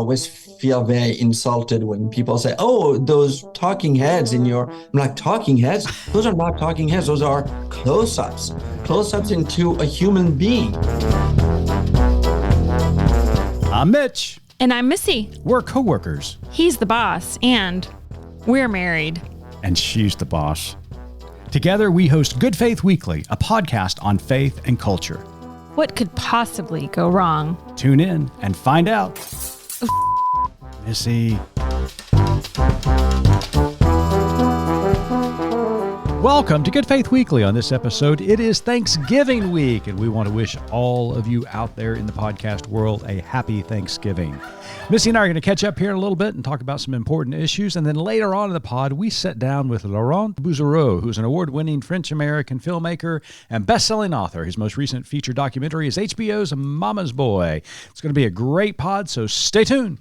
always feel very insulted when people say, oh, those talking heads in your, I'm like, talking heads? Those are not talking heads. Those are close-ups into a human being. I'm Mitch. And I'm Missy. We're co-workers. He's the boss, and we're married. And she's the boss. Together, we host Good Faith Weekly, a podcast on faith and culture. What could possibly go wrong? Tune in and find out. Missy. Welcome to Good Faith Weekly. On this episode, it is Thanksgiving week, and we want to wish all of you out there in the podcast world a happy Thanksgiving. Missy and I are going to catch up here in a little bit and talk about some important issues, and then later on in the pod, we sit down with Laurent Bouzereau, who's an award-winning French-American filmmaker and best-selling author. His most recent feature documentary is HBO's Mama's Boy. It's going to be a great pod, so stay tuned.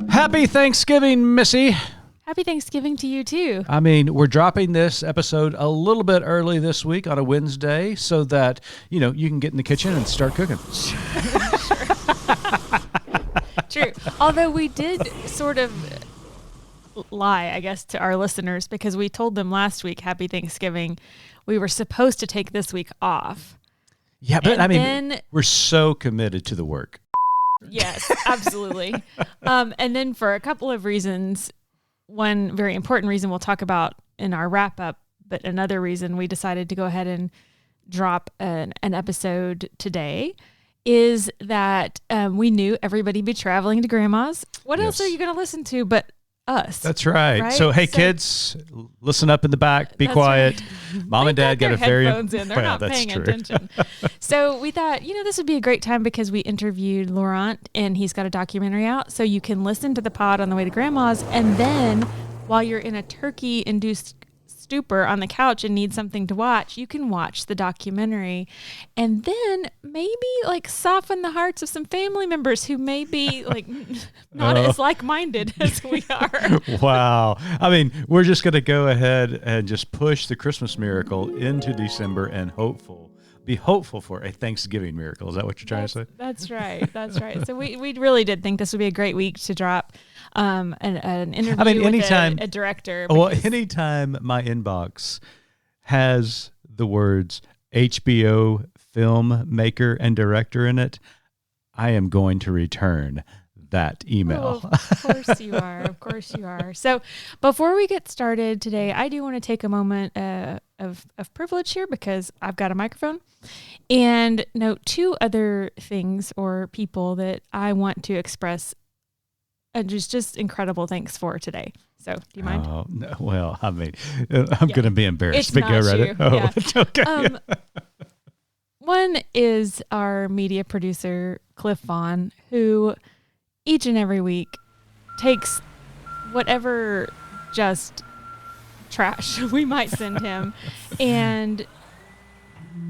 Happy Thanksgiving, Missy. Happy Thanksgiving to you, too. I mean, we're dropping this episode a little bit early this week on a Wednesday so that, you know, you can get in the kitchen and start cooking. True. Although we did sort of lie, I guess, to our listeners because we told them last week, Happy Thanksgiving. We were supposed to take this week off. Yeah, but and we're so committed to the work. Yes, absolutely. And then for a couple of reasons, one very important reason we'll talk about in our wrap up, but another reason we decided to go ahead and drop an episode today is that we knew everybody'd be traveling to grandma's. What else are you going to listen to but us? That's right. So, hey, kids, listen up in the back. Be quiet. Right. Mom and Dad got a very... headphones in. They're not paying attention. So we thought, this would be a great time because we interviewed Laurent and he's got a documentary out. So you can listen to the pod on the way to grandma's. And then while you're in a turkey-induced stupor on the couch and need something to watch, you can watch the documentary and then maybe soften the hearts of some family members who may be not as like-minded as we are. Wow. I mean, we're just going to go ahead and just push the Christmas miracle into December and be hopeful for a Thanksgiving miracle. Is that what you're trying to say? That's right. That's right. So we really did think this would be a great week to drop an interview with a director. Well, anytime my inbox has the words HBO filmmaker and director in it, I am going to return that email. Oh, of course you are. Of course you are. So before we get started today, I do want to take a moment of privilege here because I've got a microphone and note two other things or people that I want to express just incredible thanks for today. So do you mind? Oh, no, well, I mean, I'm going to be embarrassed. But go right ahead. Yeah. It's okay. One is our media producer, Cliff Vaughn, who each and every week takes whatever just trash we might send him and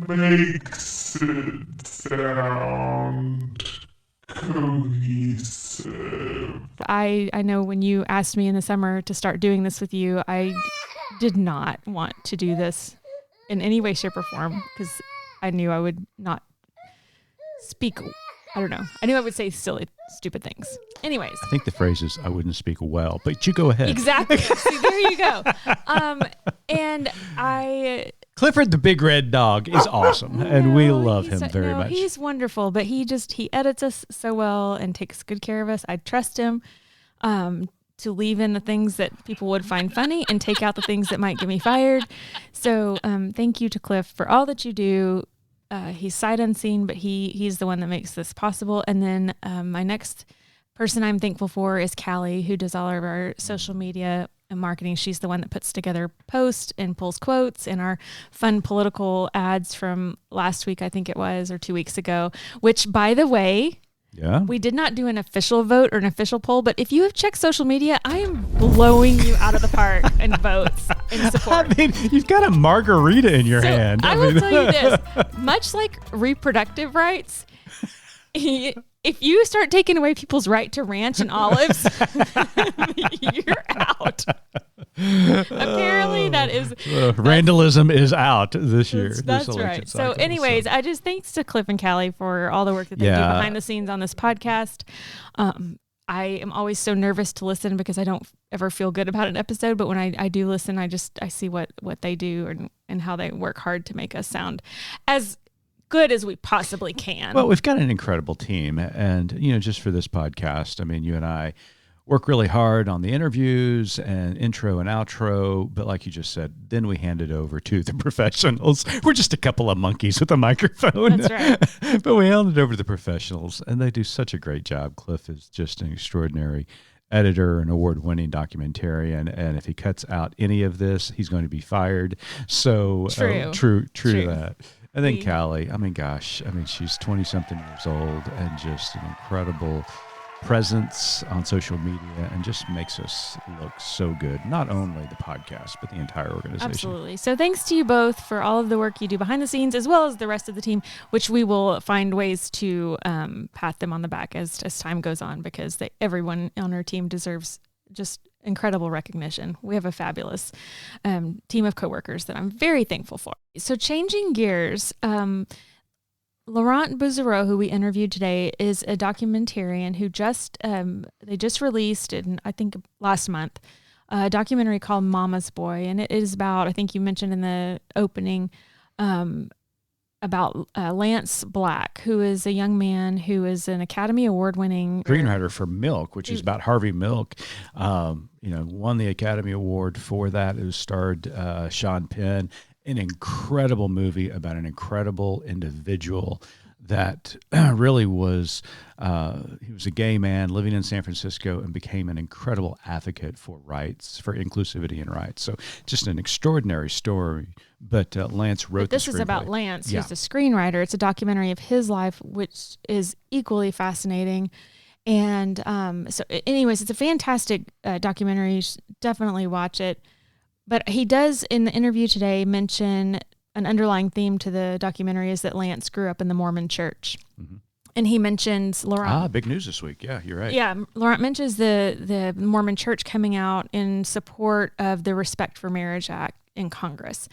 makes it sound cohesive. I know when you asked me in the summer to start doing this with you, I did not want to do this in any way, shape, or form because I knew I would not speak. I don't know. I knew I would say silly, stupid things. Anyways. I think the phrase is, I wouldn't speak well, but you go ahead. Exactly. See, there you go. Clifford the Big Red Dog is awesome, and we love him very much. He's wonderful, but he edits us so well and takes good care of us. I trust him to leave in the things that people would find funny and take out the things that might get me fired. So thank you to Cliff for all that you do. He's sight unseen, but he's the one that makes this possible. And then my next person I'm thankful for is Callie, who does all of our social media and marketing. She's the one that puts together posts and pulls quotes and our fun political ads from last week, I think it was, or 2 weeks ago, which, by the way, we did not do an official vote or an official poll, but if you have checked social media, I am blowing you out of the park in votes and support. I mean, you've got a margarita in your hand. I will tell you this, much like reproductive rights, if you start taking away people's right to ranch and olives, you're out. Apparently that is Randalism is out this year. That's right. So anyways, I just thanks to Cliff and Callie for all the work that they do behind the scenes on this podcast. I am always so nervous to listen because I don't ever feel good about an episode, but when I do listen, I see what they do and how they work hard to make us sound as good as we possibly can. Well, we've got an incredible team, and just for this podcast, I mean, you and I work really hard on the interviews and intro and outro, but like you just said, then we hand it over to the professionals. We're just a couple of monkeys with a microphone. That's right. But we hand it over to the professionals, and they do such a great job. Cliff is just an extraordinary editor and award-winning documentarian, and if he cuts out any of this, he's going to be fired. So true to that. And then Callie, I mean, she's 20-something years old and just an incredible presence on social media and just makes us look so good. Not only the podcast, but the entire organization. Absolutely. So thanks to you both for all of the work you do behind the scenes, as well as the rest of the team, which we will find ways to pat them on the back as time goes on, because everyone on our team deserves just incredible recognition. We have a fabulous team of coworkers that I'm very thankful for. So changing gears, Laurent Bouzereau, who we interviewed today, is a documentarian who they just released, I think last month, a documentary called Mama's Boy. And it is about, I think you mentioned in the opening, about Lance Black, who is a young man who is an Academy-Award-winning screenwriter for Milk, which is about Harvey Milk. Won the Academy Award for that. It starred Sean Penn. An incredible movie about an incredible individual that really was, he was a gay man living in San Francisco and became an incredible advocate for rights, for inclusivity and rights. So just an extraordinary story. But Lance wrote this. This is about Lance, who's the screenwriter. It's a documentary of his life, which is equally fascinating. And so anyways, it's a fantastic documentary. You should definitely watch it. But he does, in the interview today, mention an underlying theme to the documentary is that Lance grew up in the Mormon church. Mm-hmm. And he mentions Laurent. Big news this week. Yeah, you're right. Yeah, Laurent mentions the Mormon church coming out in support of the Respect for Marriage Act in Congress.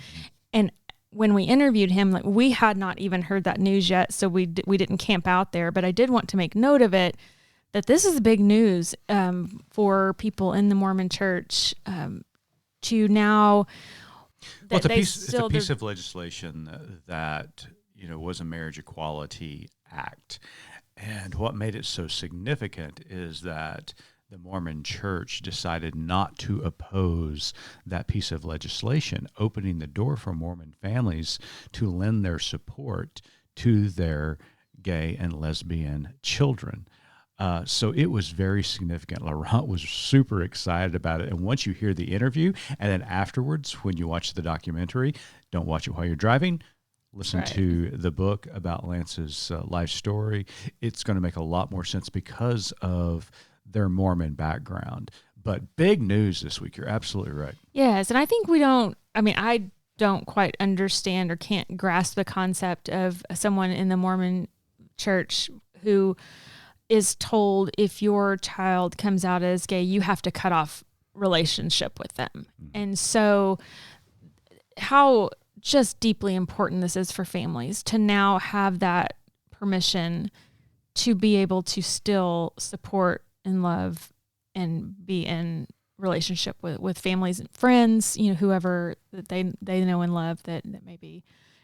And when we interviewed him, we had not even heard that news yet, so we didn't camp out there. But I did want to make note of it, that this is big news for people in the Mormon church. To now, it's a piece of legislation that was a marriage equality act, and what made it so significant is that the Mormon Church decided not to oppose that piece of legislation, opening the door for Mormon families to lend their support to their gay and lesbian children. So it was very significant. Laurent was super excited about it. And once you hear the interview, and then afterwards, when you watch the documentary, don't watch it while you're driving, listen to the book about Lance's life story. It's going to make a lot more sense because of their Mormon background. But big news this week. You're absolutely right. Yes. And I think I don't quite understand or can't grasp the concept of someone in the Mormon church who is told if your child comes out as gay, you have to cut off relationship with them. Mm-hmm. And so how just deeply important this is for families to now have that permission to be able to still support and love and be in relationship with families and friends, whoever that they know and love that may be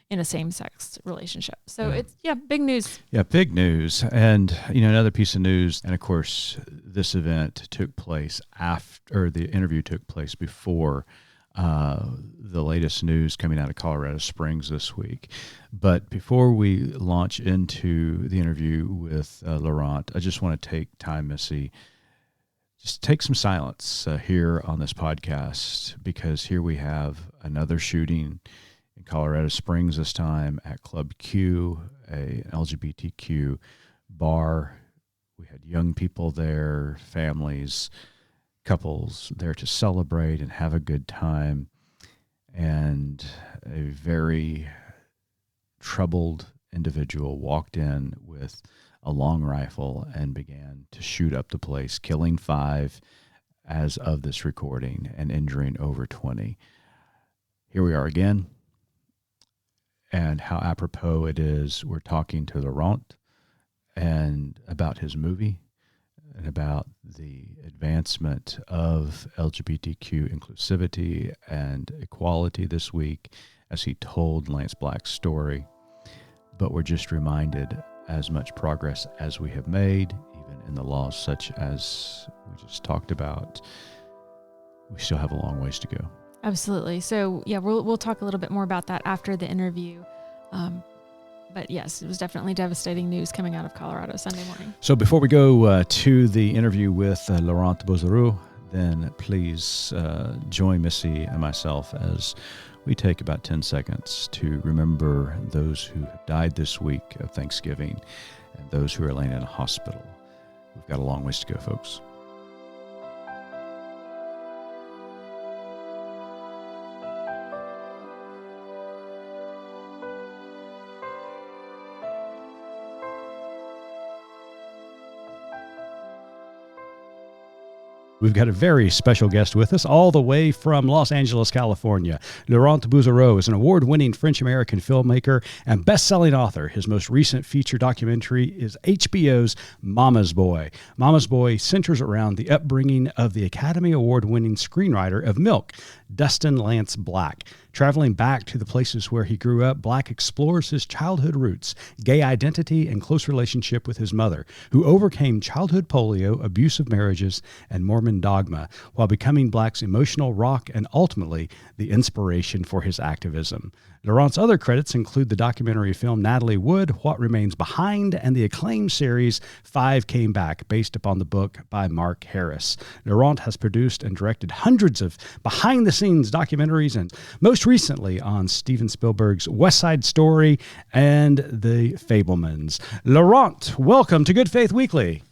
in a same-sex relationship. So it's, big news. Yeah, big news. And, another piece of news, and of course, this event took place the interview took place before the latest news coming out of Colorado Springs this week. But before we launch into the interview with Laurent, I just want to take time, Missy, just take some silence here on this podcast, because here we have another shooting in Colorado Springs, this time at Club Q, an LGBTQ bar. We had young people there, families, couples there to celebrate and have a good time, and a very troubled individual walked in with a long rifle and began to shoot up the place, killing 5 as of this recording and injuring over 20. Here we are again. And how apropos it is, we're talking to Laurent and about his movie and about the advancement of LGBTQ inclusivity and equality this week as he told Lance Black's story. But we're just reminded, as much progress as we have made, even in the laws such as we just talked about, we still have a long ways to go. Absolutely. So yeah, we'll talk a little bit more about that after the interview. But yes, it was definitely devastating news coming out of Colorado Sunday morning. So before we go to the interview with Laurent Bouzereau, then please join Missy and myself as we take about 10 seconds to remember those who have died this week of Thanksgiving and those who are laying in a hospital. We've got a long ways to go, folks. We've got a very special guest with us all the way from Los Angeles, California. Laurent Bouzereau is an award-winning French-American filmmaker and best-selling author. His most recent feature documentary is HBO's Mama's Boy. Mama's Boy centers around the upbringing of the Academy-Award-winning screenwriter of Milk, Dustin Lance Black. Traveling back to the places where he grew up, Black explores his childhood roots, gay identity, and close relationship with his mother, who overcame childhood polio, abusive marriages, and Mormon dogma, while becoming Black's emotional rock and ultimately the inspiration for his activism. Laurent's other credits include the documentary film Natalie Wood, What Remains Behind, and the acclaimed series 5 Came Back, based upon the book by Mark Harris. Laurent has produced and directed hundreds of behind-the-scenes documentaries, and most recently on Steven Spielberg's West Side Story and The Fabelmans. Laurent, welcome to Good Faith Weekly.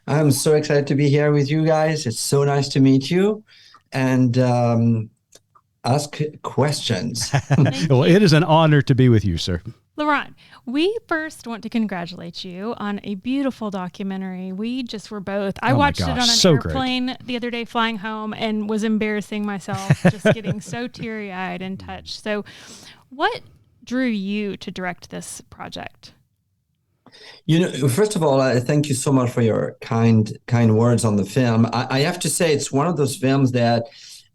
I'm so excited to be here with you guys. It's so nice to meet you and ask questions. Well, it is an honor to be with you, sir. Laurent, we first want to congratulate you on a beautiful documentary. We just were both. I watched it on an airplane the other day flying home and was embarrassing myself, just getting so teary-eyed and touched. So what drew you to direct this project? You know, first of all, I thank you so much for your kind words on the film. I have to say it's one of those films that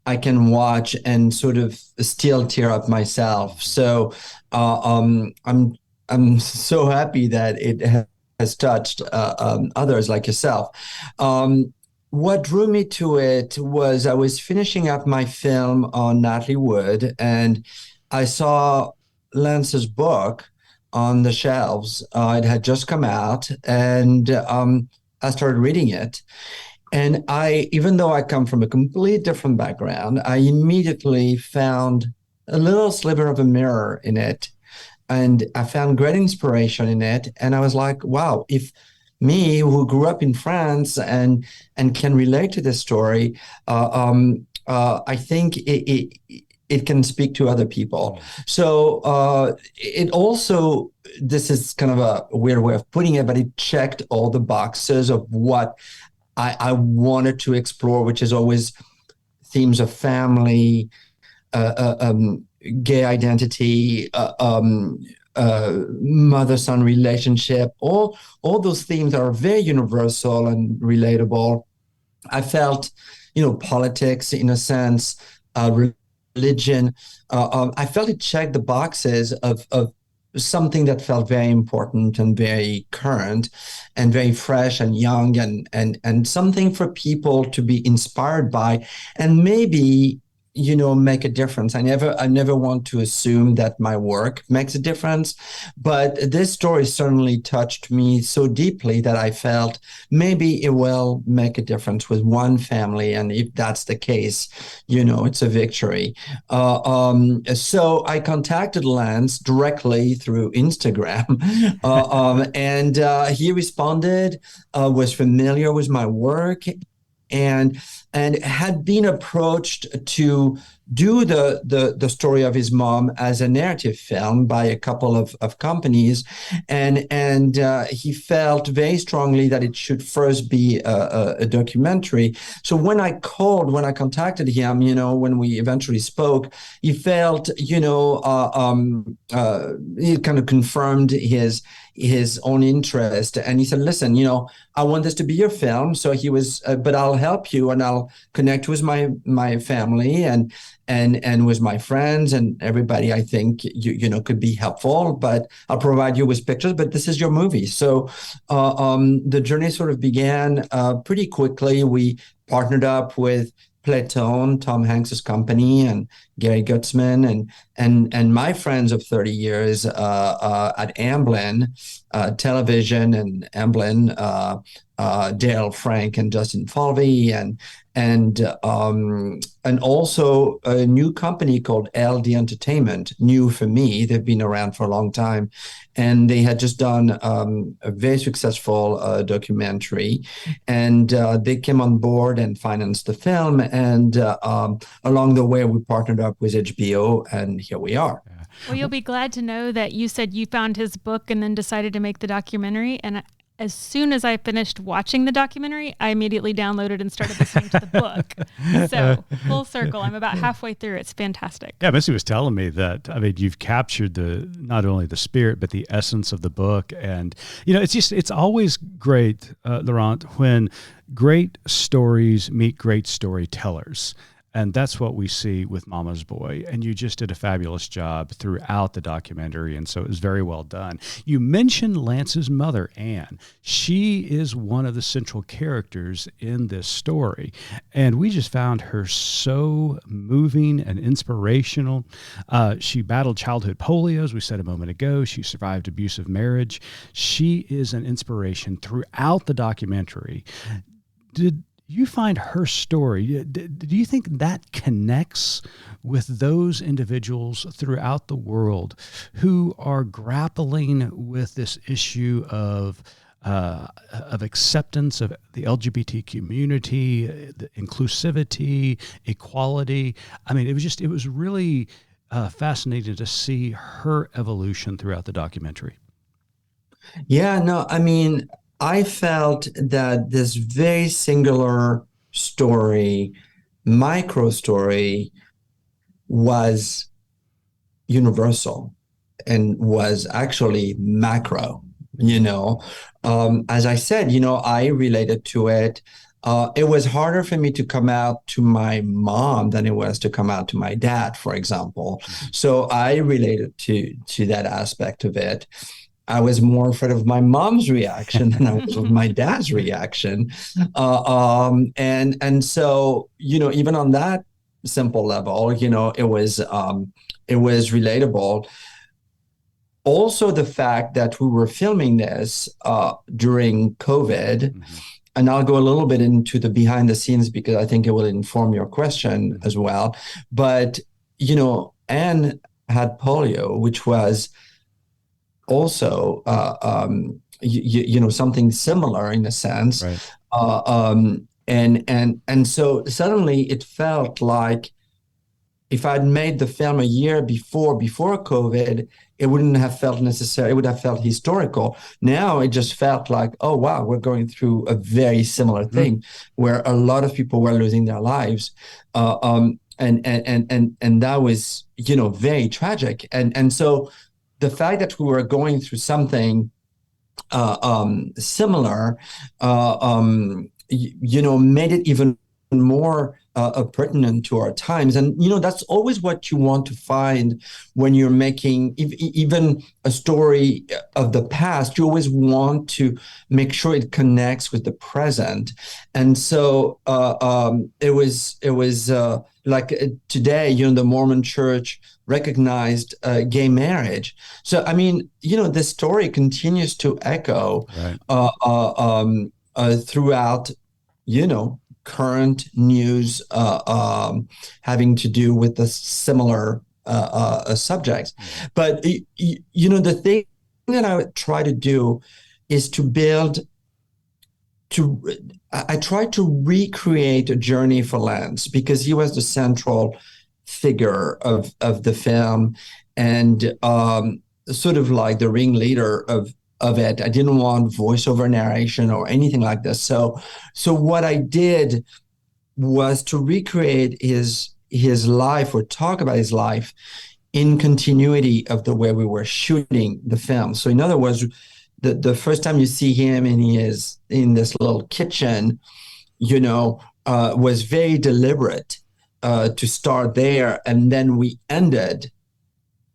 I can watch and sort of still tear up myself. So I'm so happy that it has touched others like yourself. What drew me to it was I was finishing up my film on Natalie Wood, and I saw Lance's book on the shelves. It had just come out, and I started reading it. And even though I come from a completely different background, I immediately found a little sliver of a mirror in it. And I found great inspiration in it. And I was like, wow, if me, who grew up in France and can relate to this story, I think it can speak to other people. So it also, this is kind of a weird way of putting it, but it checked all the boxes of what I wanted to explore, which is always themes of family, gay identity, mother-son relationship, all those themes are very universal and relatable. I felt, politics in a sense, religion. I felt it checked the boxes of something that felt very important and very current and very fresh and young and something for people to be inspired by and maybe make a difference. I never want to assume that my work makes a difference, but this story certainly touched me so deeply that I felt maybe it will make a difference with one family. And if that's the case, it's a victory. So I contacted Lance directly through Instagram, and he responded, was familiar with my work. And and had been approached to do the story of his mom as a narrative film by a couple of companies, and he felt very strongly that it should first be a documentary. So when I contacted him, when we eventually spoke, he felt, he kind of confirmed his own interest, and he said, listen, I want this to be your film. So he was, but I'll help you, and I'll connect with my family and with my friends and everybody I think could be helpful, but I'll provide you with pictures, but this is your movie. So the journey sort of began pretty quickly. We partnered up with Playtone, Tom Hanks's company, and Gary Gutzman, and my friends of 30 years at Amblin Television and Amblin, Dale Frank and Justin Falvey, and also a new company called LD Entertainment, new for me. They've been around for a long time, and they had just done a very successful documentary, and they came on board and financed the film. And along the way, we partnered up with HBO, and here we are. Well, you'll be glad to know that you said you found his book and then decided to make the documentary. And as soon as I finished watching the documentary, I immediately downloaded and started listening to the book. So full circle. I'm about halfway through. It's fantastic. Yeah, Missy was telling me that, you've captured not only the spirit, but the essence of the book. And, it's always great, Laurent, when great stories meet great storytellers. And that's what we see with Mama's Boy. And you just did a fabulous job throughout the documentary. And so it was very well done. You mentioned Lance's mother, Anne. She is one of the central characters in this story. And we just found her so moving and inspirational. She battled childhood polio, as we said a moment ago. She survived abusive marriage. She is an inspiration throughout the documentary. Did you find her story, do you think that connects with those individuals throughout the world who are grappling with this issue of acceptance of the LGBT community, the inclusivity, equality? It was really fascinating to see her evolution throughout the documentary. Yeah, no, I felt that this very singular story, micro story, was universal and was actually macro, As I said, I related to it. It was harder for me to come out to my mom than it was to come out to my dad, for example. So I related to that aspect of it. I was more afraid of my mom's reaction than I was of my dad's reaction. And so, even on that simple level, it was relatable. Also, the fact that we were filming this during COVID, and I'll go a little bit into the behind the scenes because I think it will inform your question as well. But, Anne had polio, which was also, something similar in a sense. Right. And so suddenly it felt like if I'd made the film a year before COVID, it wouldn't have felt necessary. It would have felt historical. Now it just felt like, oh, wow, we're going through a very similar thing where a lot of people were losing their lives. And that was, very tragic. And so the fact that we were going through something similar, made it even more pertinent to our times. And, that's always what you want to find when you're making even a story of the past. You always want to make sure it connects with the present. And so it was like today, the Mormon church recognized gay marriage. So, this story continues to echo throughout, current news having to do with the similar subjects. But, the thing that I would try to do is to I tried to recreate a journey for Lance because he was the central figure of the film, and sort of like the ringleader of it. I didn't want voiceover narration or anything like this. So what I did was to recreate his life, or talk about his life in continuity of the way we were shooting the film. So in other words, the first time you see him and he is in this little kitchen, was very deliberate to start there. And then we ended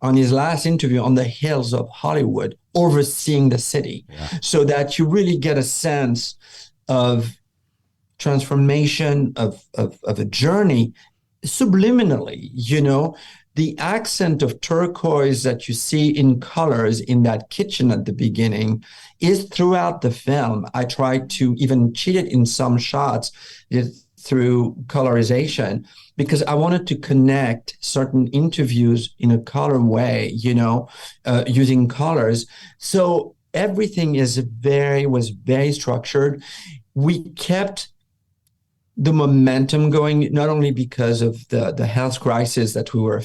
on his last interview on the hills of Hollywood, overseeing the city, so that you really get a sense of transformation, of a journey subliminally. The accent of turquoise that you see in colors in that kitchen at the beginning is throughout the film. I tried to even cheat it in some shots through colorization, because I wanted to connect certain interviews in a color way, using colors. So everything was very structured. We kept the momentum going, not only because of the health crisis that we were,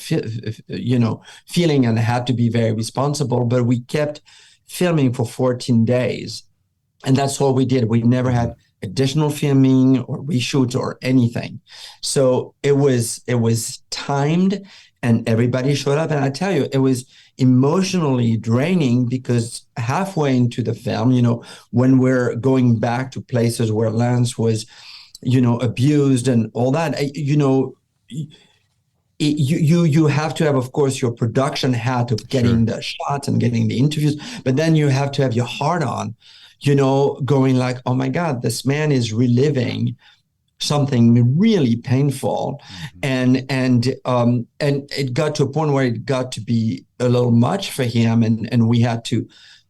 feeling and had to be very responsible, but we kept filming for 14 days. And that's all we did. We never had additional filming or reshoots or anything. So it was timed, and everybody showed up. And I tell you, it was emotionally draining, because halfway into the film, when we're going back to places where Lance was, abused and all that, you have to have, of course, your production hat of getting the shots and getting the interviews, but then you have to have your heart on, going like, oh my God, this man is reliving something really painful. And it got to a point where it got to be a little much for him. And we had to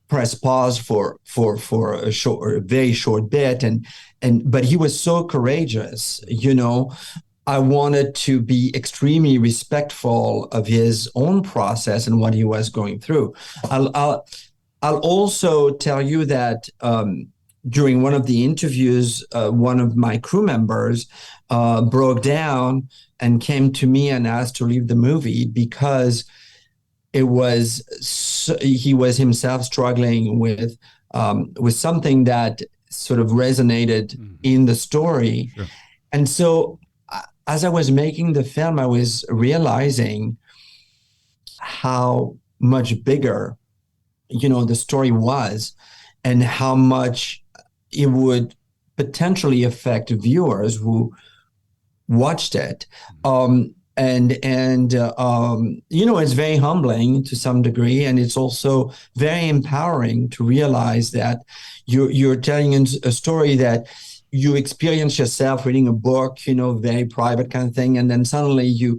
press pause for a very short bit. But he was so courageous, I wanted to be extremely respectful of his own process and what he was going through. I'll also tell you that during one of the interviews, one of my crew members broke down and came to me and asked to leave the movie, because he was himself struggling with something that sort of resonated in the story. Sure. And so as I was making the film, I was realizing how much bigger, the story was, and how much it would potentially affect viewers who watched it. It's very humbling to some degree, and it's also very empowering to realize that you're telling a story that you experience yourself reading a book, very private kind of thing, and then suddenly you're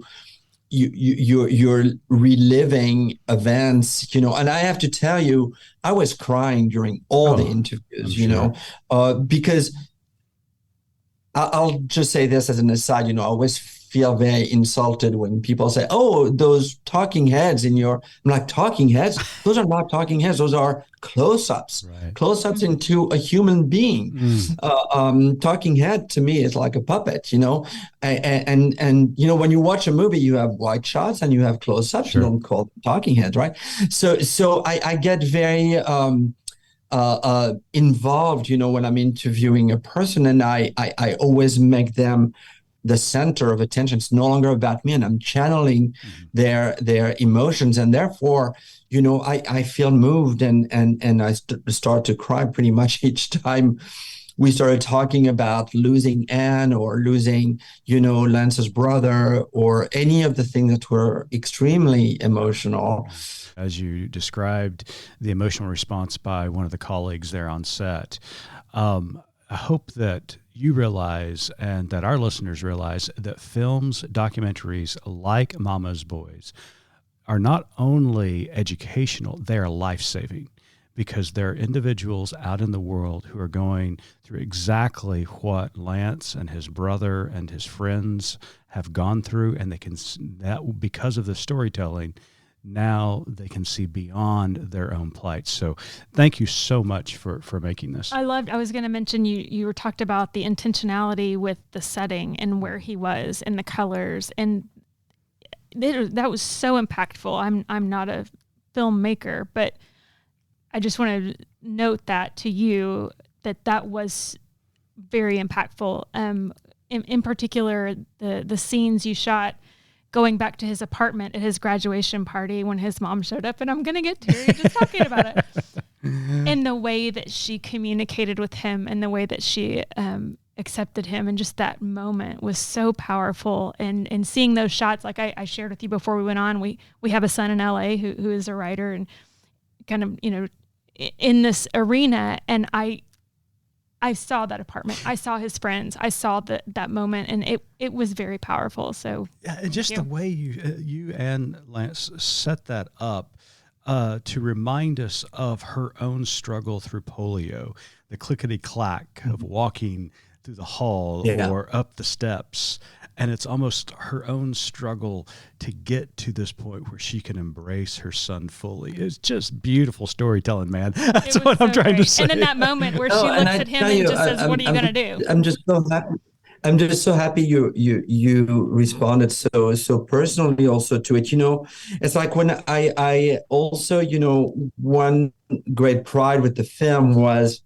reliving events, and I have to tell you, I was crying during all the interviews, because I'll just say this as an aside, I always feel very insulted when people say, oh, those talking heads I'm like, talking heads? Those are not talking heads. Those are close-ups, close-ups into a human being. Talking head to me is like a puppet, and when you watch a movie, you have wide shots and you have close-ups. You don't call them talking heads, right? So I get very involved, when I'm interviewing a person, and I always make them the center of attention. It's no longer about me, and I'm channeling their emotions, and therefore, I feel moved, and I start to cry pretty much each time we started talking about losing Anne, or losing, Lance's brother, or any of the things that were extremely emotional. As you described the emotional response by one of the colleagues there on set, I hope that you realize, and that our listeners realize, that films, documentaries like Mama's Boys are not only educational, they are life-saving, because there are individuals out in the world who are going through exactly what Lance and his brother and his friends have gone through, and that because of the storytelling, now they can see beyond their own plight. So thank you so much for making this. I was going to mention you were talked about the intentionality with the setting and where he was and the colors, and that was so impactful. I'm not a filmmaker, but I just want to note that to you that was very impactful. In particular, the scenes you shot going back to his apartment at his graduation party when his mom showed up, and I'm going to get teary just talking about it. And the way that she communicated with him and the way that she accepted him, and just that moment was so powerful. And seeing those shots, like I shared with you before we went on, we have a son in LA who is a writer and kind of, in this arena, and I saw that apartment. I saw his friends. I saw that moment, and it was very powerful. So yeah, and just the way you and Lance set that up to remind us of her own struggle through polio, the clickety-clack of walking through the hall or up the steps. And it's almost her own struggle to get to this point where she can embrace her son fully. It's just beautiful storytelling, man. That's what I'm trying to say. And in that moment where she looks at him and just says, "What are you going to do?" I'm just so happy. I'm just so happy you responded so personally also to it. It's like when I also, one great pride with the film was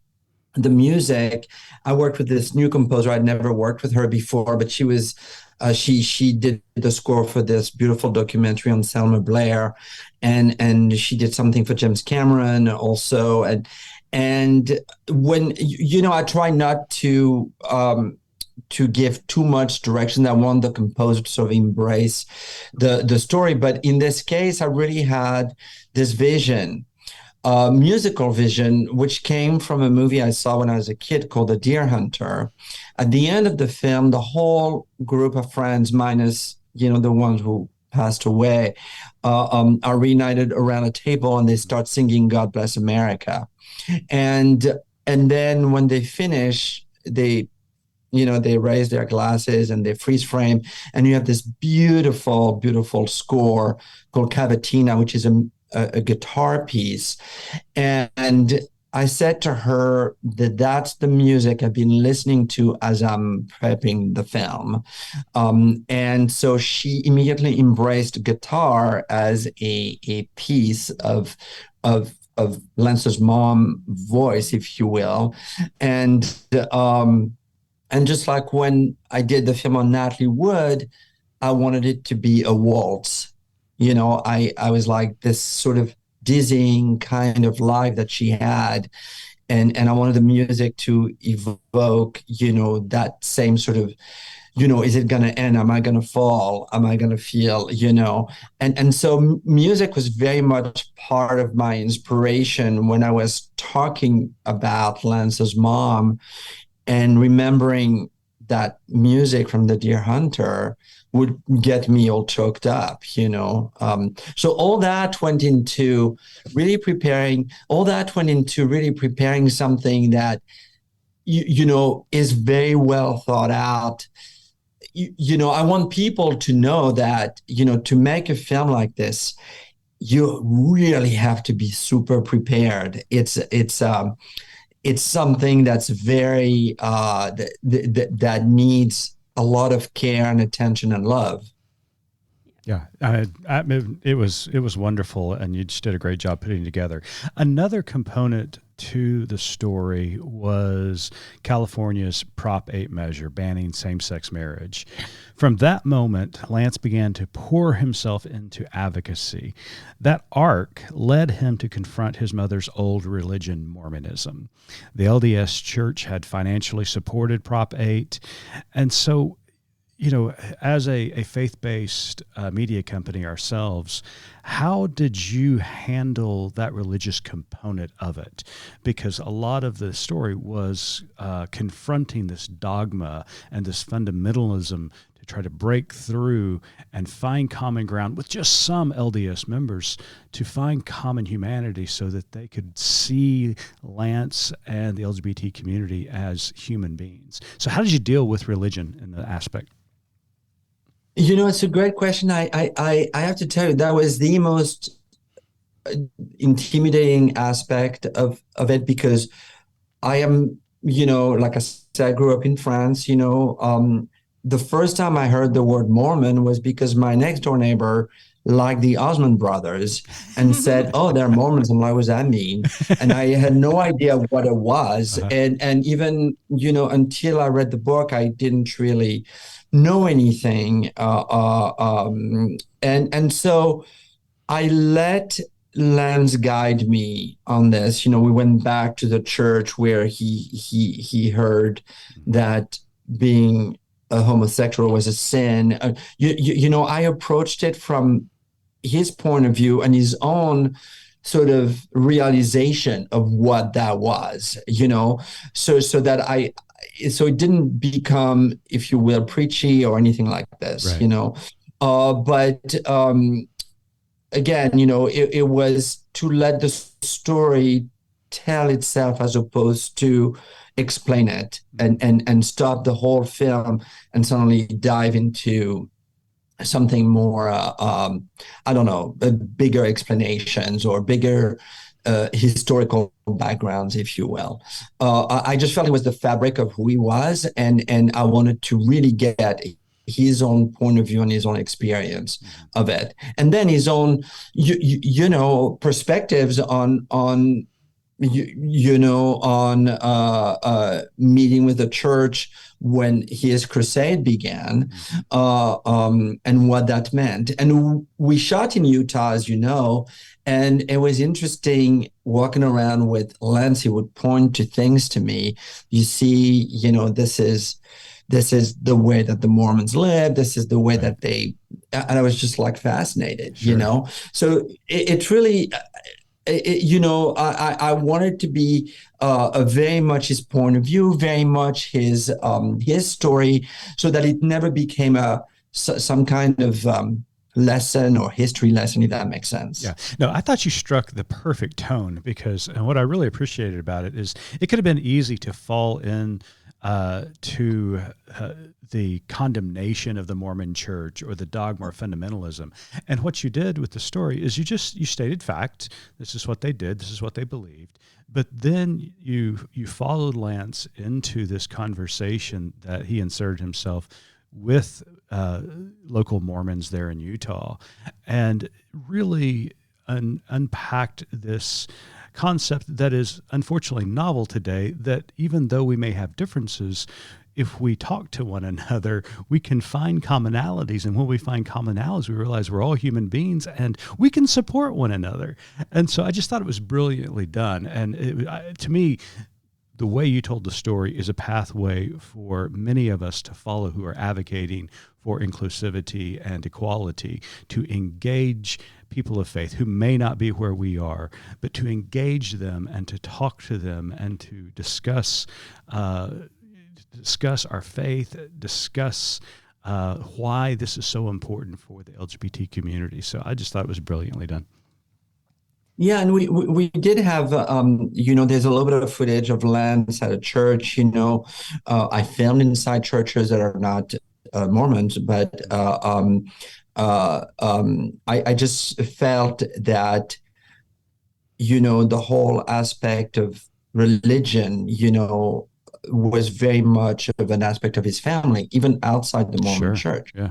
the music. I worked with this new composer. I'd never worked with her before, but she was she did the score for this beautiful documentary on Selma Blair, and she did something for James Cameron also. And when I try not to give too much direction. I want the composer to sort of embrace the story, but in this case, I really had this vision. Musical vision, which came from a movie I saw when I was a kid called The Deer Hunter. At the end of the film, the whole group of friends, minus, the ones who passed away, are reunited around a table and they start singing God Bless America. And then when they finish, they raise their glasses and they freeze frame. And you have this beautiful, beautiful score called Cavatina, which is a guitar piece. And I said to her that that's the music I've been listening to as I'm prepping the film. And so she immediately embraced guitar as a piece of Lance's mom voice, if you will. And just like when I did the film on Natalie Wood, I wanted it to be a waltz. I was like this sort of dizzying kind of life that she had. And I wanted the music to evoke, that same sort of, is it going to end? Am I going to fall? Am I going to feel, And so music was very much part of my inspiration when I was talking about Lance's mom and remembering that music from The Deer Hunter would get me all choked up, So all that went into really preparing something that, is very well thought out. I want people to know that, to make a film like this, you really have to be super prepared. It's something that's very, that needs a lot of care and attention and love. Yeah, it was wonderful, and you just did a great job putting it together. Another component to the story was California's Prop 8 measure banning same-sex marriage. From that moment, Lance began to pour himself into advocacy. That arc led him to confront his mother's old religion, Mormonism. The LDS Church had financially supported Prop 8, and so as a faith-based media company ourselves, how did you handle that religious component of it? Because a lot of the story was confronting this dogma and this fundamentalism to try to break through and find common ground with just some LDS members to find common humanity so that they could see Lance and the LGBT community as human beings. So how did you deal with religion in the aspect? It's a great question. I have to tell you, that was the most intimidating aspect of it, because I am, like I said, I grew up in France. The first time I heard the word Mormon was because my next door neighbor liked the Osmond brothers and said, "Oh, they're Mormons." I'm like, "What does that mean?" And I had no idea what it was. Uh-huh. And even, until I read the book, I didn't really know anything. And so I let Lance guide me on this. We went back to the church where he heard that being a homosexual was a sin. I approached it from his point of view and his own sort of realization of what that was. So that so it didn't become, if you will, preachy or anything like this. Right. But again, it was to let the story tell itself as opposed to explain it and stop the whole film and suddenly dive into something more, I don't know, bigger explanations or bigger historical backgrounds, if you will. I just felt it was the fabric of who he was, and I wanted to really get his own point of view and his own experience of it, and then his own, perspectives on meeting with the church when his crusade began, and what that meant. And we shot in Utah, as you know, and it was interesting walking around with Lance. He would point to things to me. You see, this is the way that the Mormons live. This is the way that they, and I was just like fascinated, Sure. So it really, I wanted to be a very much his point of view, very much his story, so that it never became some kind of lesson or history lesson, if that makes sense. Yeah. No, I thought you struck the perfect tone, because and what I really appreciated about it is it could have been easy to fall in to the condemnation of the Mormon church or the dogma or fundamentalism. And what you did with the story is you stated fact. This is what they did. This is what they believed. But then you followed Lance into this conversation that he inserted himself with local Mormons there in Utah, and really unpacked this concept that is unfortunately novel today, that even though we may have differences, if we talk to one another, we can find commonalities. And when we find commonalities, we realize we're all human beings and we can support one another. And so I just thought it was brilliantly done. And to me, the way you told the story is a pathway for many of us to follow who are advocating for inclusivity and equality, to engage people of faith who may not be where we are, but to engage them and to talk to them and to discuss our faith, discuss why this is so important for the LGBT community. So I just thought it was brilliantly done. Yeah, and we did have, there's a little bit of footage of Lance at a church. I filmed inside churches that are not Mormons, but I just felt that, the whole aspect of religion, was very much of an aspect of his family, even outside the Mormon church. Yeah.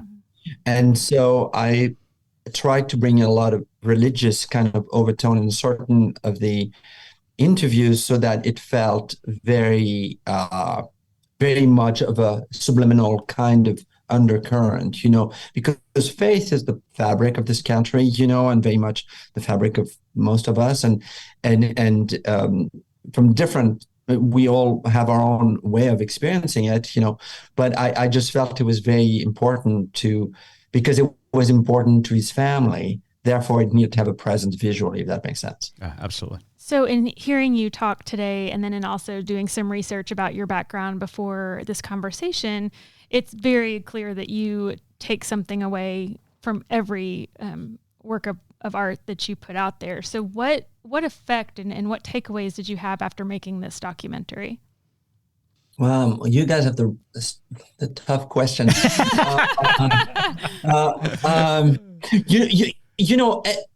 And so I tried to bring in a lot of religious kind of overtone in certain of the interviews, so that it felt very, very much of a subliminal kind of undercurrent, because faith is the fabric of this country, and very much the fabric of most of us, and from different, we all have our own way of experiencing it, but I just felt it was very important because it was important to his family. Therefore, it needed to have a presence visually, if that makes sense. Yeah, absolutely. So in hearing you talk today, and then in also doing some research about your background before this conversation, it's very clear that you take something away from every work of art that you put out there. So what effect and what takeaways did you have after making this documentary? You guys have the tough questions. uh, um,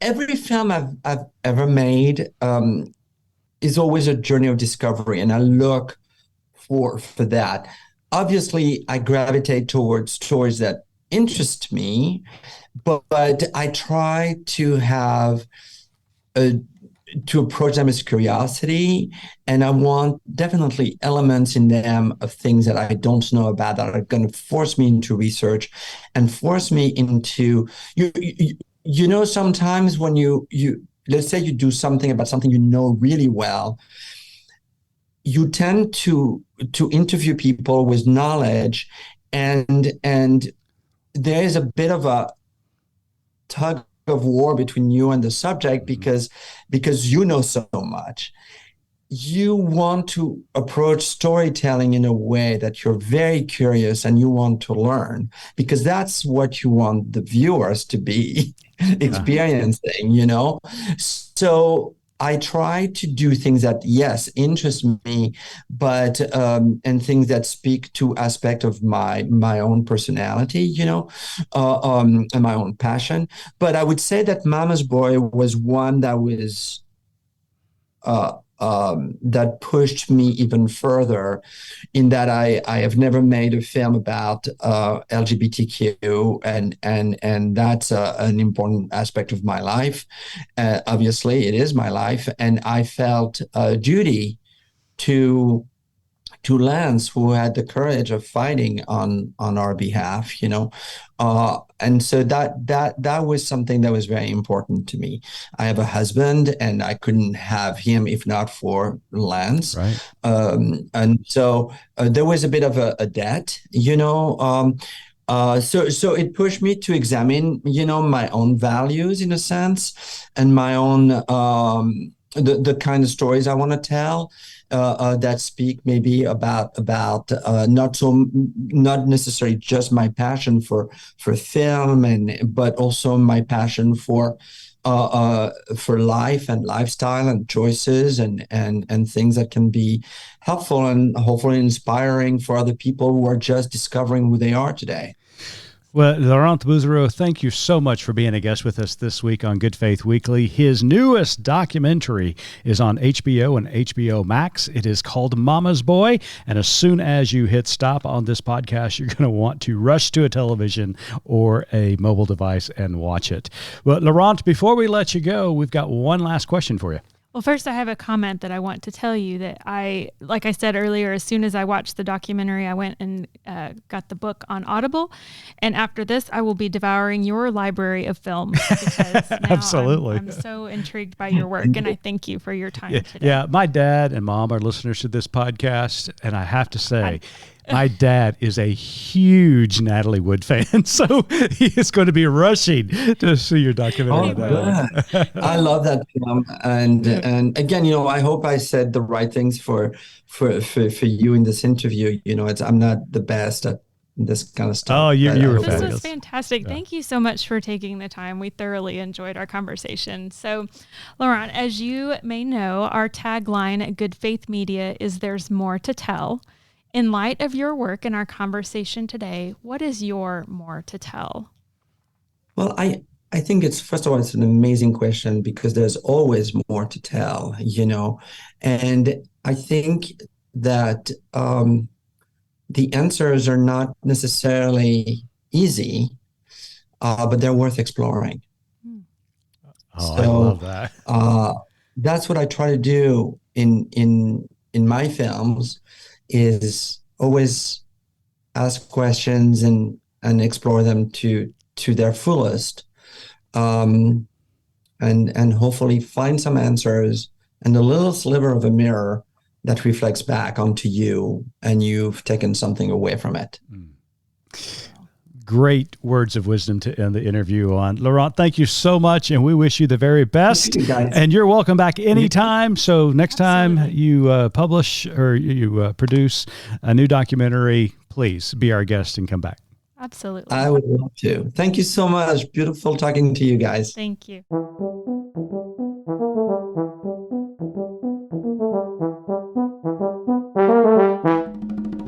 every film I've ever made is always a journey of discovery, and I look for that. Obviously, I gravitate towards stories that interest me, but I try to approach them as curiosity, and I want definitely elements in them of things that I don't know about that are going to force me into research and force me into sometimes when you let's say you do something about something you know really well, you tend to interview people with knowledge, and there is a bit of a tug of war between you and the subject because you know so much. You want to approach storytelling in a way that you're very curious and you want to learn, because that's what you want the viewers to be experiencing, So I try to do things that, yes, interest me, but and things that speak to aspect of my own personality, and my own passion. But I would say that Mama's Boy was one that was that pushed me even further, in that I have never made a film about LGBTQ, and that's an important aspect of my life. Obviously, it is my life, and I felt a duty to Lance, who had the courage of fighting on our behalf, and so that was something that was very important to me. I have a husband, and I couldn't have him if not for Lance, Right. And so there was a bit of a debt, so it pushed me to examine, my own values in a sense, and my own the kind of stories I want to tell. That speak maybe about not necessarily just my passion for film, but also my passion for life and lifestyle and choices and things that can be helpful and hopefully inspiring for other people who are just discovering who they are today. Well, Laurent Bouzereau, thank you so much for being a guest with us this week on Good Faith Weekly. His newest documentary is on HBO and HBO Max. It is called Mama's Boy, and as soon as you hit stop on this podcast, you're going to want to rush to a television or a mobile device and watch it. Well, Laurent, before we let you go, we've got one last question for you. Well, first, I have a comment that I want to tell you that like I said earlier, as soon as I watched the documentary, I went and got the book on Audible. And after this, I will be devouring your library of films, because now Absolutely. I'm so intrigued by your work, and I thank you for your time today. Yeah, my dad and mom are listeners to this podcast, and I have to say, my dad is a huge Natalie Wood fan, so he is going to be rushing to see your documentary. I love that film, and again, I hope I said the right things for you in this interview. I'm not the best at this kind of stuff. Oh, you were This fabulous. was fantastic. Yeah. Thank you so much for taking the time. We thoroughly enjoyed our conversation. So, Laurent, as you may know, our tagline at Good Faith Media is "There's more to tell." In light of your work and our conversation today, what is your more to tell? Well, I think first of all, it's an amazing question, because there's always more to tell, and I think that the answers are not necessarily easy, but they're worth exploring. Oh, so, I love that. That's what I try to do in my films, is always ask questions and explore them to their fullest, and hopefully find some answers and a little sliver of a mirror that reflects back onto you, and you've taken something away from it. Great words of wisdom to end the interview on. Laurent, thank you so much, and we wish you the very best. Thank you, guys. And you're welcome back anytime. So next time you publish or you produce a new documentary, please be our guest and come back. Absolutely. I would love to. Thank you so much. Beautiful talking to you guys. Thank you.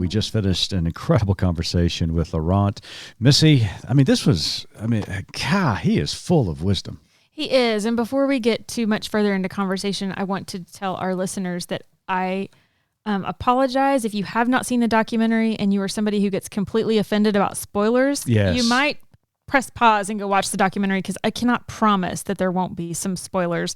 We just finished an incredible conversation with Laurent. Missy, God, he is full of wisdom. He is. And before we get too much further into conversation, I want to tell our listeners that I apologize if you have not seen the documentary and you are somebody who gets completely offended about spoilers. Yes. You might press pause and go watch the documentary because I cannot promise that there won't be some spoilers.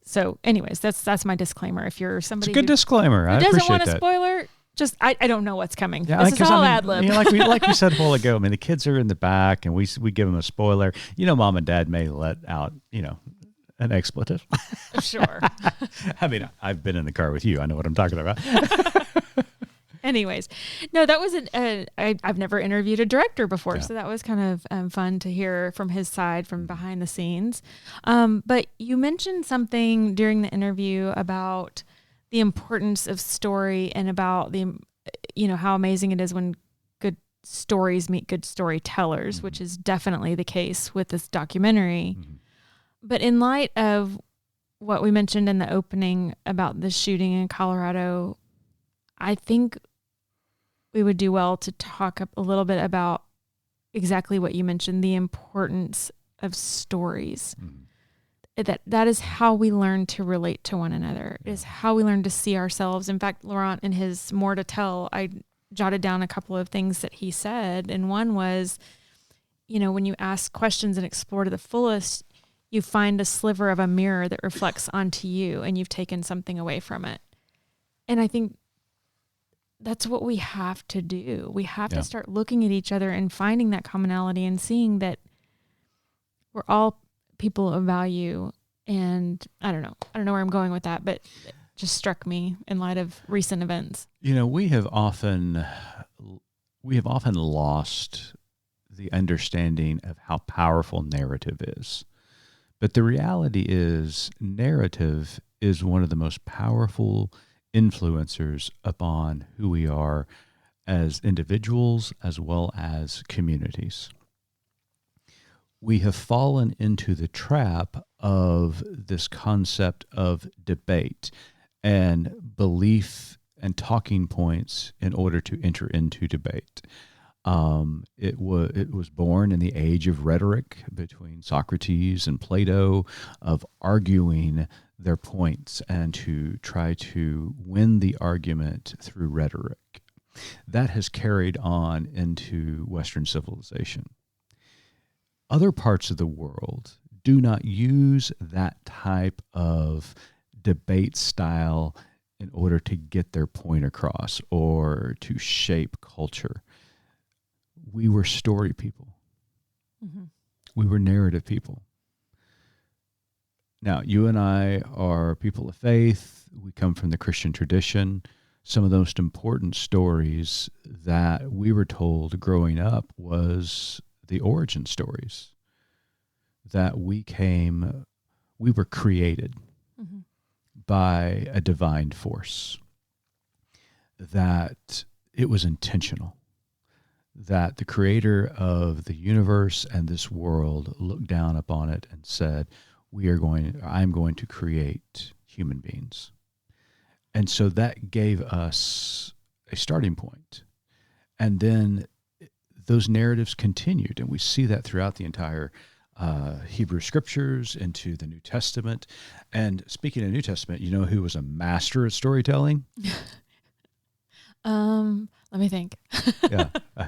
So anyways, that's my disclaimer. If you're somebody It's a good disclaimer. I who doesn't appreciate want a that. spoiler, just I don't know what's coming. Yeah, this is all ad lib. like we said a while ago. I mean, the kids are in the back, and we give them a spoiler. Mom and dad may let out an expletive. Sure. I mean, I've been in the car with you. I know what I'm talking about. Anyways, no, that was I've never interviewed a director before, Yeah. so that was kind of fun to hear from his side, from behind the scenes. But you mentioned something during the interview about the importance of story and about how amazing it is when good stories meet good storytellers, which is definitely the case with this documentary. Mm-hmm. But in light of what we mentioned in the opening about the shooting in Colorado, I think we would do well to talk a little bit about exactly what you mentioned, the importance of stories. Mm-hmm. That is how we learn to relate to one another. It is how we learn to see ourselves. In fact, Laurent, in his More to Tell, I jotted down a couple of things that he said. And one was, when you ask questions and explore to the fullest, you find a sliver of a mirror that reflects onto you and you've taken something away from it. And I think that's what we have to do. We have to start looking at each other and finding that commonality and seeing that we're all people of value. And I don't know where I'm going with that, but it just struck me in light of recent events. We have often lost the understanding of how powerful narrative is. But the reality is narrative is one of the most powerful influencers upon who we are as individuals as well as communities. We have fallen into the trap of this concept of debate and belief and talking points in order to enter into debate. It was born in the age of rhetoric between Socrates and Plato, of arguing their points and to try to win the argument through rhetoric. That has carried on into Western civilization. Other parts of the world do not use that type of debate style in order to get their point across or to shape culture. We were story people. Mm-hmm. We were narrative people. Now, you and I are people of faith. We come from the Christian tradition. Some of the most important stories that we were told growing up was the origin stories, that we were created by a divine force, that it was intentional, that the creator of the universe and this world looked down upon it and said, I'm going to create human beings. And so that gave us a starting point. And then those narratives continued, and we see that throughout the entire Hebrew scriptures into the New Testament. And speaking of New Testament, you know who was a master at storytelling? Let me think.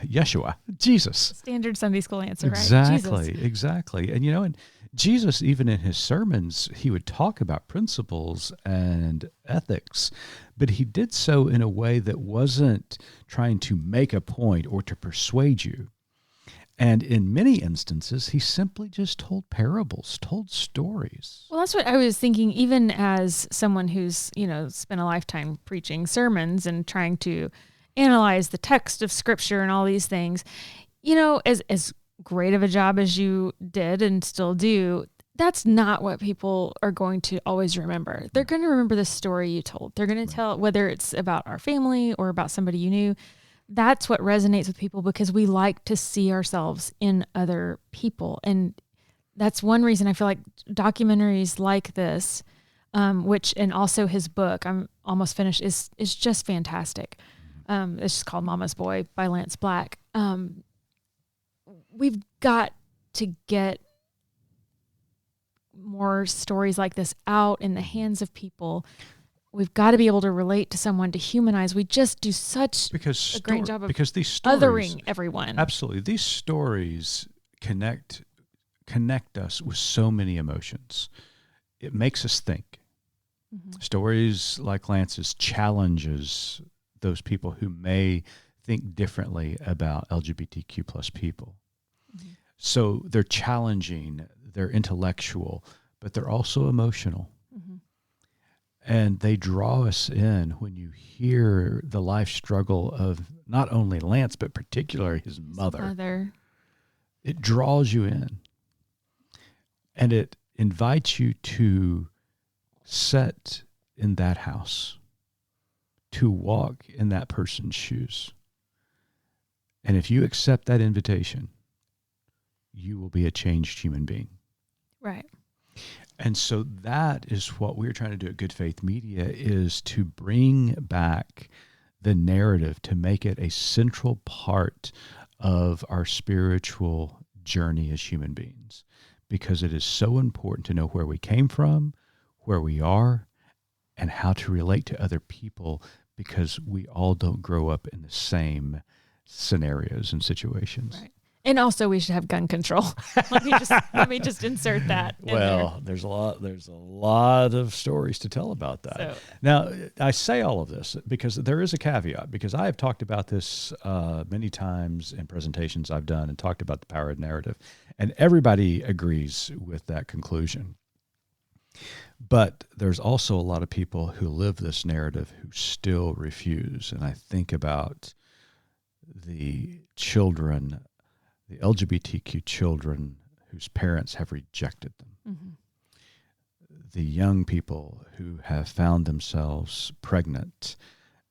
Yeshua, Jesus. Standard Sunday school answer, Exactly, right? Jesus. Exactly. And and Jesus, even in his sermons, he would talk about principles and ethics, but he did so in a way that wasn't trying to make a point or to persuade you. And in many instances, he simply just told parables, told stories. Well, that's what I was thinking, even as someone who's, spent a lifetime preaching sermons and trying to analyze the text of scripture and all these things, as great of a job as you did and still do, that's not what people are going to always remember. They're going to remember the story you told. They're going to tell, whether it's about our family or about somebody you knew. That's what resonates with people because we like to see ourselves in other people. And that's one reason I feel like documentaries like this, and also his book, I'm almost finished, is just fantastic. It's just called Mama's Boy by Lance Black. We've got to get more stories like this out in the hands of people. We've got to be able to relate to someone, to humanize. We just do such a great job of because these stories, othering everyone. Absolutely. These stories connect us with so many emotions. It makes us think. Mm-hmm. Stories like Lance's challenges those people who may think differently about LGBTQ plus people. Mm-hmm. So they're challenging, they're intellectual, but they're also emotional. Mm-hmm. And they draw us in when you hear the life struggle of not only Lance, but particularly his mother. It draws you in. And it invites you to sit in that house, to walk in that person's shoes. And if you accept that invitation, you will be a changed human being. Right. And so that is what we're trying to do at Good Faith Media, is to bring back the narrative, to make it a central part of our spiritual journey as human beings, because it is so important to know where we came from, where we are, and how to relate to other people, because we all don't grow up in the same scenarios and situations. Right. And also, we should have gun control. let me just insert that. Well, there's a lot of stories to tell about that. So, now, I say all of this because there is a caveat, because I have talked about this many times in presentations I've done and talked about the power of narrative, and everybody agrees with that conclusion. But there's also a lot of people who live this narrative who still refuse. And I think about the children, the LGBTQ children whose parents have rejected them. Mm-hmm. The young people who have found themselves pregnant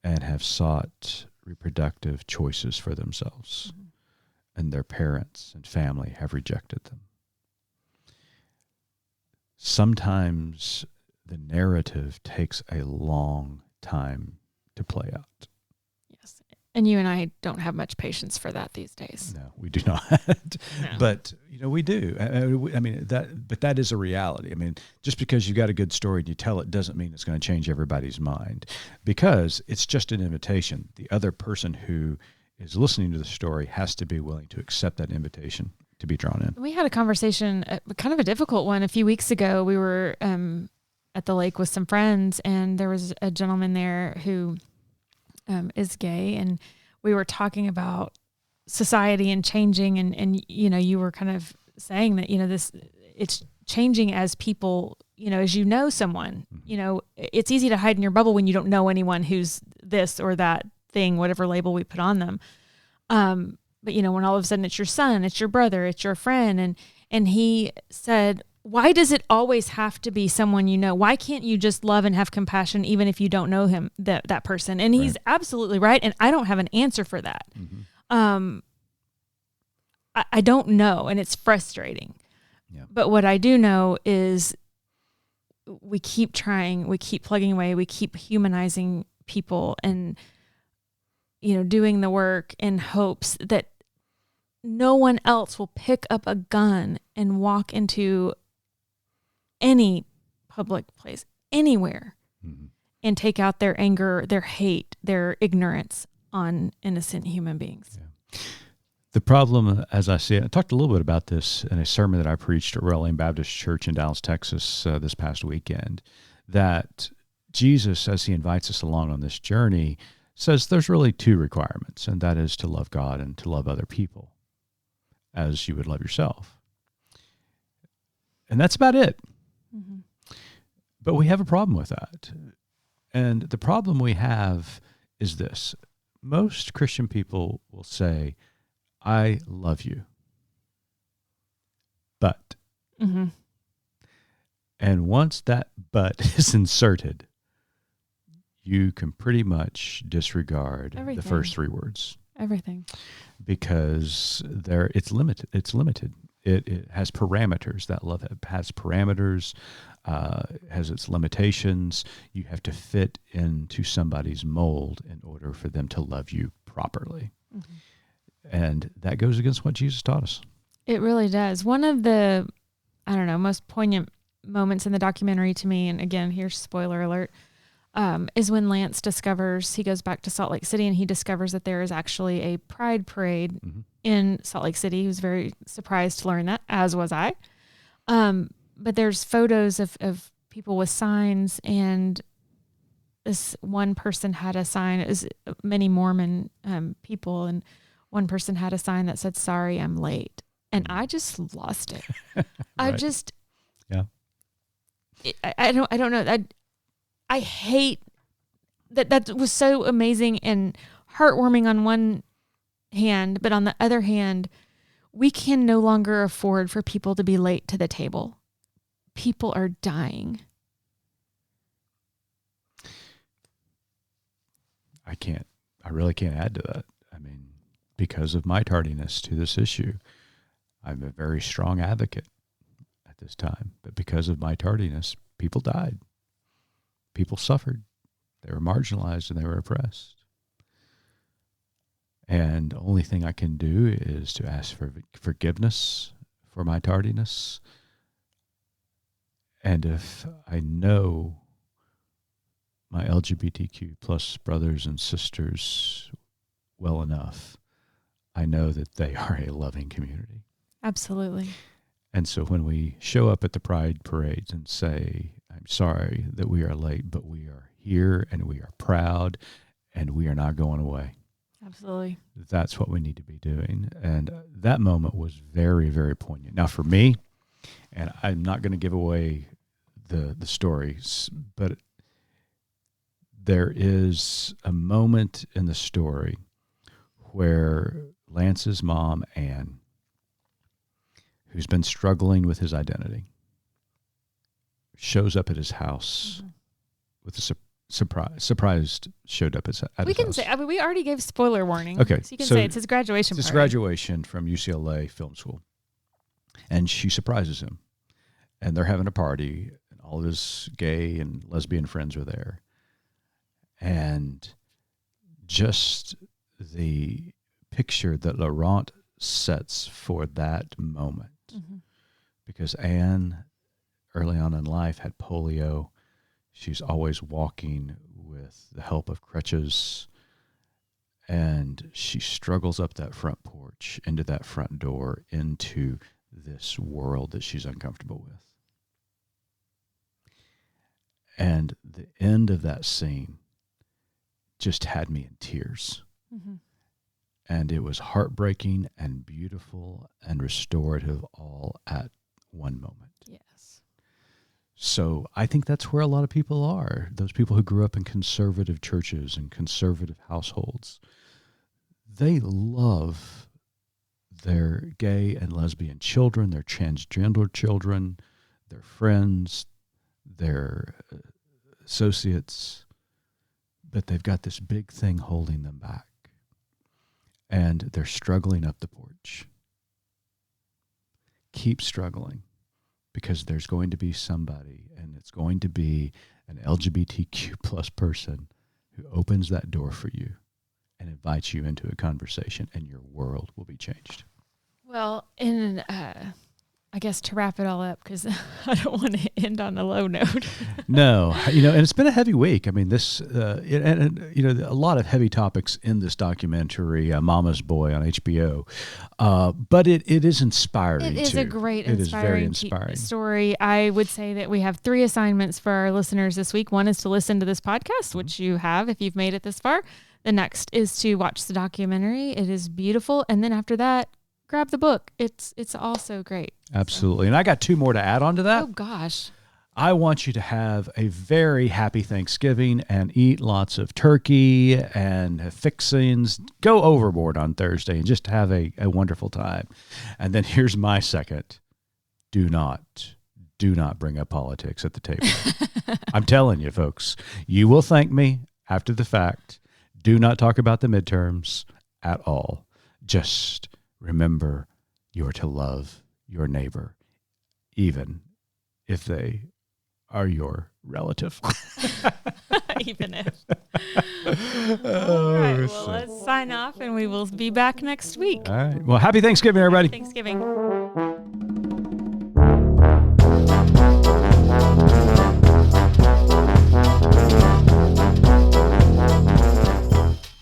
and have sought reproductive choices for themselves, mm-hmm. and their parents and family have rejected them. Sometimes the narrative takes a long time to play out. Yes. And you and I don't have much patience for that these days. No, we do not. No. But, we do. I mean, that is a reality. I mean, just because you got a good story and you tell it doesn't mean it's going to change everybody's mind, because it's just an invitation. The other person who is listening to the story has to be willing to accept that invitation to be drawn in. We had a conversation, kind of a difficult one, a few weeks ago. We were at the lake with some friends, and there was a gentleman there who is gay, and we were talking about society and changing, and you were kind of saying that it's changing as people, as someone, it's easy to hide in your bubble when you don't know anyone who's this or that thing, whatever label we put on them. But when all of a sudden it's your son, it's your brother, it's your friend, and he said, why does it always have to be someone you know? Why can't you just love and have compassion even if you don't know him, that person? And he's absolutely right, and I don't have an answer for that. Mm-hmm. I don't know, and it's frustrating. Yeah. But what I do know is we keep trying, we keep plugging away, we keep humanizing people, and doing the work in hopes that no one else will pick up a gun and walk into any public place, anywhere, mm-hmm. and take out their anger, their hate, their ignorance on innocent human beings. Yeah. The problem, as I see it, I talked a little bit about this in a sermon that I preached at Royal Lane Baptist Church in Dallas, Texas, this past weekend, that Jesus, as he invites us along on this journey, says there's really two requirements, and that is to love God and to love other people as you would love yourself. And that's about it. Mm-hmm. But we have a problem with that. And the problem we have is this. Most Christian people will say, I love you, but. Mm-hmm. And once that but is inserted, you can pretty much disregard everything. The first three words. Everything. Because it's limited. It's limited. It has parameters. That love has parameters. has its limitations. You have to fit into somebody's mold in order for them to love you properly. Mm-hmm. And that goes against what Jesus taught us. It really does. One of the, most poignant moments in the documentary to me, and again, here's spoiler alert, is when Lance he goes back to Salt Lake City and he discovers that there is actually a pride parade mm-hmm. in Salt Lake City. He was very surprised to learn that, as was I. But there's photos of people with signs, and this one person had a sign. It was many Mormon people, and one person had a sign that said, "Sorry, I'm late." And I just lost it. Right. I don't know. I hate that. That was so amazing and heartwarming on one hand, but on the other hand, we can no longer afford for people to be late to the table. People are dying. I really can't add to that. I mean, because of my tardiness to this issue, I'm a very strong advocate at this time. But because of my tardiness, people died. People suffered. They were marginalized and they were oppressed. And the only thing I can do is to ask for forgiveness for my tardiness. And if I know my LGBTQ plus brothers and sisters well enough, I know that they are a loving community. Absolutely. And so when we show up at the Pride parades and say, I'm sorry that we are late, but we are here and we are proud and we are not going away. Absolutely. That's what we need to be doing. And that moment was very, very poignant. Now for me, and I'm not going to give away the stories, but there is a moment in the story where Lance's mom, Anne, who's been struggling with his identity, shows up at his house mm-hmm. with a surprised showed up at his house. We can say, we already gave spoiler warning. Okay. So you can say it's his graduation party. It's his graduation from UCLA Film School. And she surprises him. And they're having a party, and all of his gay and lesbian friends are there. And just the picture that Laurent sets for that moment, mm-hmm. because Anne, early on in life, had polio. She's always walking with the help of crutches, and she struggles up that front porch, into that front door, into this world that she's uncomfortable with. And the end of that scene just had me in tears. Mm-hmm. And it was heartbreaking and beautiful and restorative all at one moment. Yes. So I think that's where a lot of people are. Those people who grew up in conservative churches and conservative households, they love their gay and lesbian children, their transgender children, their friends, their associates, but they've got this big thing holding them back. And they're struggling up the porch. Keep struggling, because there's going to be somebody, and it's going to be an LGBTQ plus person who opens that door for you and invites you into a conversation, and your world will be changed. Well, and I guess to wrap it all up, because I don't want to end on a low note. No, and it's been a heavy week. I mean, this, and a lot of heavy topics in this documentary, Mama's Boy on HBO, but it is inspiring. It is too. a great, it is very inspiring story. I would say that we have 3 assignments for our listeners this week. One is to listen to this podcast, mm-hmm. which you have if you've made it this far. The next is to watch the documentary. It is beautiful. And then after that, grab the book. It's also great. Absolutely. And I got 2 more to add on to that. Oh, gosh. I want you to have a very happy Thanksgiving and eat lots of turkey and have fixings. Go overboard on Thursday and just have a wonderful time. And then here's my second. Do not bring up politics at the table. I'm telling you, folks, you will thank me after the fact. Do not talk about the midterms at all. Just remember, you are to love your neighbor, even if they are your relative. Even if. All right. Well, let's sign off and we will be back next week. All right. Well, happy Thanksgiving, everybody. Happy Thanksgiving.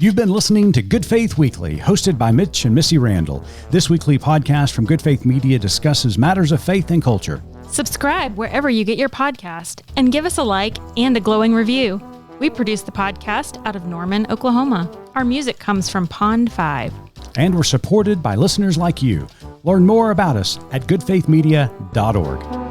You've been listening to Good Faith Weekly, hosted by Mitch and Missy Randall. This weekly podcast from Good Faith Media discusses matters of faith and culture. Subscribe wherever you get your podcast and give us a like and a glowing review. We produce the podcast out of Norman, Oklahoma. Our music comes from Pond 5. And we're supported by listeners like you. Learn more about us at goodfaithmedia.org.